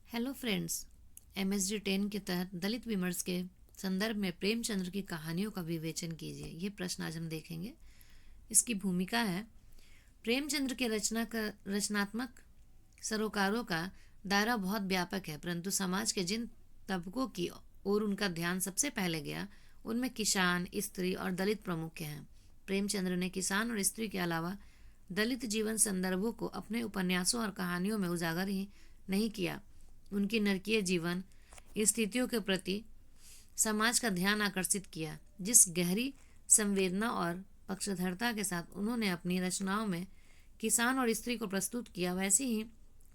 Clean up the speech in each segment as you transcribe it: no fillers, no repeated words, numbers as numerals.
Hello friends. MSD 10 के तहत दलित विमर्श के संदर्भ में प्रेमचंद्र की कहानियों का विवेचन कीजिए। ये प्रश्न आज हम देखेंगे। इसकी भूमिका है, प्रेमचंद्र के रचनात्मक सरोकारों का दायरा बहुत व्यापक है, परंतु समाज के जिन तबकों की ओर उनका ध्यान सबसे पहले गया उनमें किसान, स्त्री और दलित प्रमुख हैं। प्रेमचंद्र ने किसान और स्त्री के अलावा दलित जीवन संदर्भों को अपने उपन्यासों और कहानियों में उजागर ही नहीं किया, उनकी नरकीय जीवन स्थितियों के प्रति समाज का ध्यान आकर्षित किया। जिस गहरी संवेदना और पक्षधरता के साथ उन्होंने अपनी रचनाओं में किसान और स्त्री को प्रस्तुत किया, वैसी ही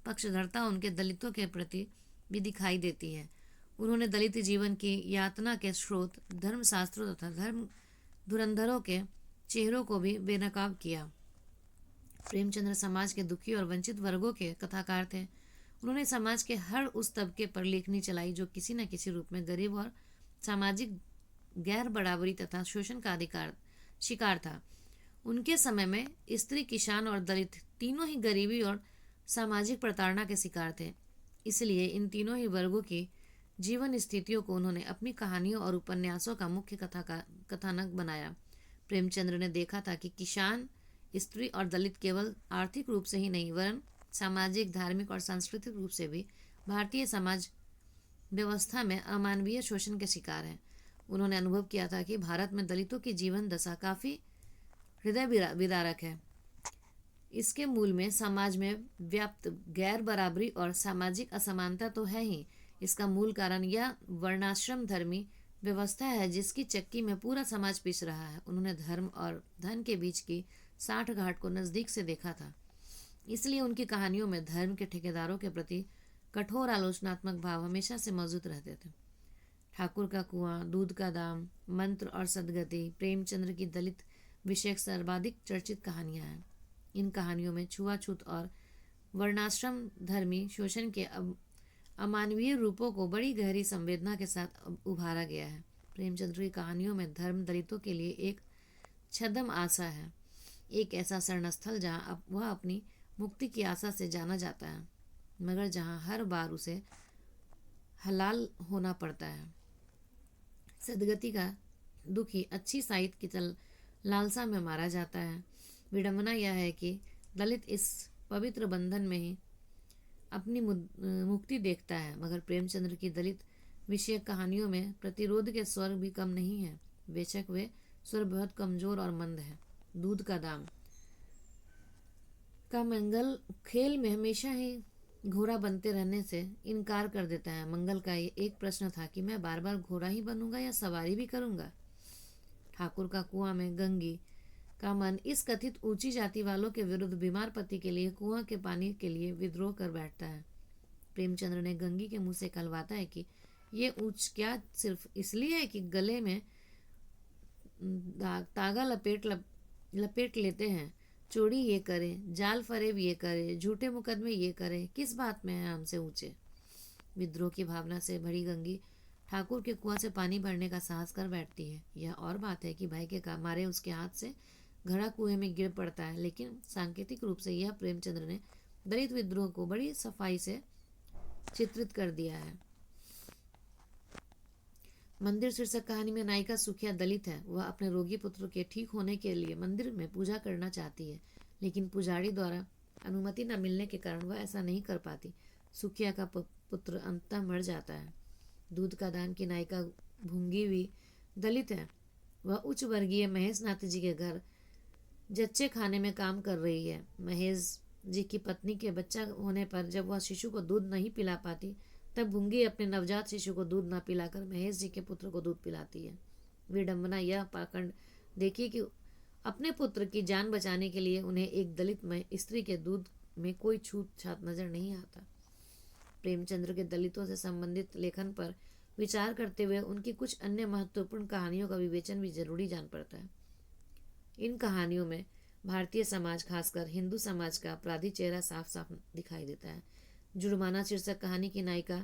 पक्षधरता उनके दलितों के प्रति भी दिखाई देती है। उन्होंने दलित जीवन की यातना के स्रोत, धर्मशास्त्रों तथा धर्म धुरंधरों के चेहरों को भी बेनकाब किया। प्रेमचंद्र समाज के दुखी और वंचित वर्गों के कथाकार थे। उन्होंने समाज के हर उस तबके पर लेखनी चलाई जो किसी न किसी रूप में गरीब और सामाजिक गैर बराबरी तथा शोषण का अधिकार शिकार था। उनके समय में स्त्री, किसान और दलित तीनों ही गरीबी और सामाजिक प्रताड़ना के शिकार थे। इसलिए इन तीनों ही वर्गों की जीवन स्थितियों को उन्होंने अपनी कहानियों और उपन्यासों का मुख्य कथानक बनाया। प्रेमचंद्र ने देखा था कि किसान, स्त्री और दलित केवल आर्थिक रूप से ही नहीं वरन सामाजिक, धार्मिक और सांस्कृतिक रूप से भी भारतीय समाज व्यवस्था में अमानवीय शोषण के शिकार हैं। उन्होंने अनुभव किया था कि भारत में दलितों की जीवन दशा काफ़ी हृदय विदारक है। इसके मूल में समाज में व्याप्त गैर बराबरी और सामाजिक असमानता तो है ही। इसका मूल कारण यह वर्णाश्रम धर्मी व्यवस्था है जिसकी चक्की में पूरा समाज पिस रहा है। उन्होंने धर्म और धन के बीच की साठ घाट को नज़दीक से देखा था। इसलिए उनकी कहानियों में धर्म के ठेकेदारों के प्रति कठोर आलोचनात्मक भाव हमेशा से मौजूद रहते थे। ठाकुर का कुआं, दूध का दाम, मंत्र और सदगति प्रेमचंद्र की दलित विषयक सर्वाधिक चर्चित कहानियां हैं। इन कहानियों में छुआछूत और वर्णाश्रम धर्मी शोषण के अमानवीय रूपों को बड़ी गहरी संवेदना के साथ उभारा गया है। प्रेमचंद्र की कहानियों में धर्म दलितों के लिए एक छद्म आशा है, एक ऐसा शरणस्थल जहाँ वह अपनी मुक्ति की आशा से जाना जाता है, मगर जहाँ हर बार उसे हलाल होना पड़ता है। सदगति का दुखी अच्छी साहित्य की लालसा में मारा जाता है। विडंबना यह है कि दलित इस पवित्र बंधन में ही अपनी मुक्ति देखता है, मगर प्रेमचंद्र की दलित विषयक कहानियों में प्रतिरोध के स्वर भी कम नहीं है, बेशक वे स्वर बहुत कमजोर और मंद है। दूध का दाम का मंगल खेल में हमेशा ही घोड़ा बनते रहने से इनकार कर देता है। मंगल का ये एक प्रश्न था कि मैं बार बार घोड़ा ही बनूंगा या सवारी भी करूंगा। ठाकुर का कुआं में गंगी का मन इस कथित ऊंची जाति वालों के विरुद्ध बीमार पति के लिए कुआं के पानी के लिए विद्रोह कर बैठता है। प्रेमचंद्र ने गंगी के मुंह से कहलवाता है कि ये ऊंच क्या सिर्फ इसलिए है कि गले में तागा लपेट लेते हैं, चोरी ये करें, जाल फरेब ये करे, झूठे मुकदमे ये करे, किस बात में है हमसे ऊंचे। विद्रोह की भावना से भरी गंगी ठाकुर के कुआं से पानी भरने का साहस कर बैठती है। यह और बात है कि भाई के मारे उसके हाथ से घड़ा कुएं में गिर पड़ता है, लेकिन सांकेतिक रूप से यह प्रेमचंद्र ने दलित विद्रोह को बड़ी सफाई से चित्रित कर दिया है। मंदिर शीर्षक कहानी में नायिका सुखिया दलित है। वह अपने रोगी पुत्र के ठीक होने के लिए मंदिर में पूजा करना चाहती है, लेकिन पुजारी द्वारा अनुमति न मिलने के कारण वह ऐसा नहीं कर पाती। सुखिया का पुत्र अंततः मर जाता है। दूध का दान की नायिका भूंगी भी दलित है। वह उच्च वर्गीय महेश नाथ जी के घर जच्चे खाने में काम कर रही है। महेश जी की पत्नी के बच्चा होने पर जब वह शिशु को दूध नहीं पिला पाती, तब भुंगी अपने नवजात शिशु को दूध न पिलाकर महेश जी के पुत्र को दूध पिलाती है। विडंबना यह पाखंड देखिए कि अपने पुत्र की जान बचाने के लिए उन्हें एक दलित स्त्री के दूध में कोई छूत छात नजर नहीं आता। प्रेमचंद्र के दलितों से संबंधित लेखन पर विचार करते हुए उनकी कुछ अन्य महत्वपूर्ण कहानियों का विवेचन भी जरूरी जान पड़ता है। इन कहानियों में भारतीय समाज, खासकर हिंदू समाज का अपराधी चेहरा साफ साफ दिखाई देता है। जुर्माना शीर्षक कहानी की नायिका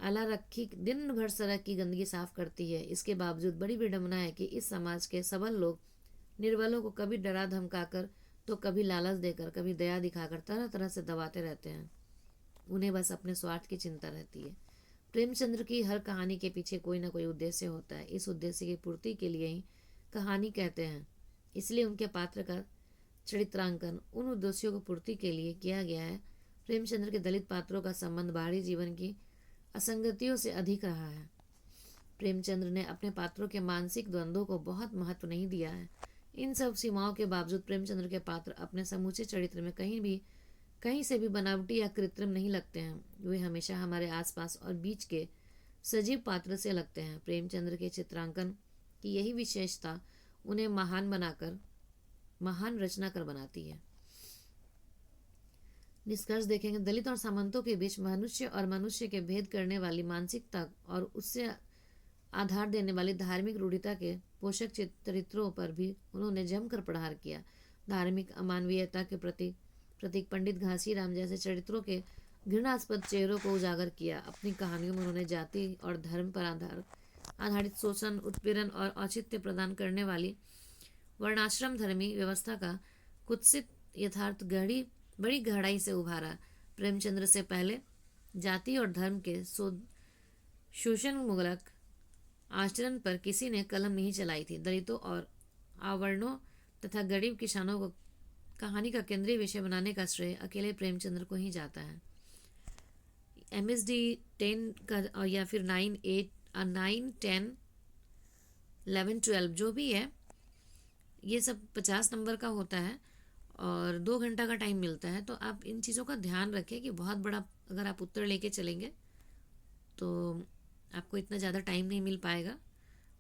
आला रखी दिन भर सड़क की गंदगी साफ करती है। इसके बावजूद बड़ी विडंबना है कि इस समाज के सबल लोग निर्बलों को कभी डरा धमकाकर तो कभी लालच देकर, कभी दया दिखाकर तरह तरह से दबाते रहते हैं। उन्हें बस अपने स्वार्थ की चिंता रहती है। प्रेमचंद्र की हर कहानी के पीछे कोई ना कोई उद्देश्य होता है। इस उद्देश्य की पूर्ति के लिए ही कहानी कहते हैं। इसलिए उनके पात्र का चरित्रांकन उन उद्देश्यों को पूर्ति के लिए किया गया है। प्रेमचंद्र के दलित पात्रों का संबंध बाहरी जीवन की असंगतियों से अधिक रहा है। प्रेमचंद्र ने अपने पात्रों के मानसिक द्वंद्वों को बहुत महत्व नहीं दिया है। इन सब सीमाओं के बावजूद प्रेमचंद्र के पात्र अपने समूचे चरित्र में कहीं से भी बनावटी या कृत्रिम नहीं लगते हैं। वे हमेशा हमारे आसपास और बीच के सजीव पात्र से लगते हैं। प्रेमचंद्र के चित्रांकन की यही विशेषता उन्हें महान रचनाकार बनाती है। निष्कर्ष देखेंगे, दलित और सामंतों के बीच मनुष्य और मनुष्य के भेद करने वाली मानसिकता और उससे आधार देने वाली धार्मिक रूढ़िता के पोषक चरित्रों पर भी उन्होंने जमकर प्रहार किया। धार्मिक अमानवीयता के प्रतीक पंडित घासीराम जैसे चरित्रों के घृणास्पद चेहरों को उजागर किया। अपनी कहानियों में उन्होंने जाति और धर्म पर आधारित शोषण, उत्पीड़न और औचित्य प्रदान करने वाली वर्णाश्रम धर्मी व्यवस्था का कुत्सित यथार्थ बड़ी गहराई से उभारा। प्रेमचंद्र से पहले जाति और धर्म के शोषणमूलक आचरण पर किसी ने कलम नहीं चलाई थी। दलितों और अवर्णों तथा गरीब किसानों को कहानी का केंद्रीय विषय बनाने का श्रेय अकेले प्रेमचंद्र को ही जाता है। MSD 10 का या फिर 9, 10, 11, 12 जो भी है, ये सब 50 नंबर का होता है और 2 घंटा का टाइम मिलता है। तो आप इन चीज़ों का ध्यान रखें कि बहुत बड़ा अगर आप उत्तर लेके चलेंगे तो आपको इतना ज़्यादा टाइम नहीं मिल पाएगा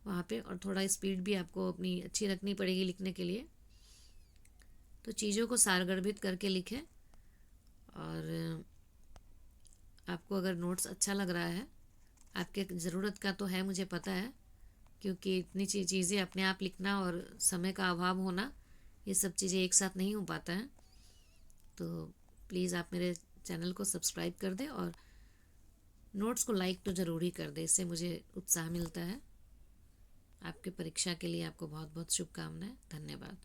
वहाँ पे, और थोड़ा स्पीड भी आपको अपनी अच्छी रखनी पड़ेगी लिखने के लिए। तो चीज़ों को सारगर्भित करके लिखें। और आपको अगर नोट्स अच्छा लग रहा है, आपके ज़रूरत का तो है, मुझे पता है, क्योंकि इतनी चीज़ें अपने आप लिखना और समय का अभाव होना, ये सब चीज़ें एक साथ नहीं हो पाता है। तो प्लीज़ आप मेरे चैनल को सब्सक्राइब कर दें और नोट्स को लाइक तो ज़रूरी कर दें, इससे मुझे उत्साह मिलता है। आपके परीक्षा के लिए आपको बहुत बहुत शुभकामनाएं। धन्यवाद।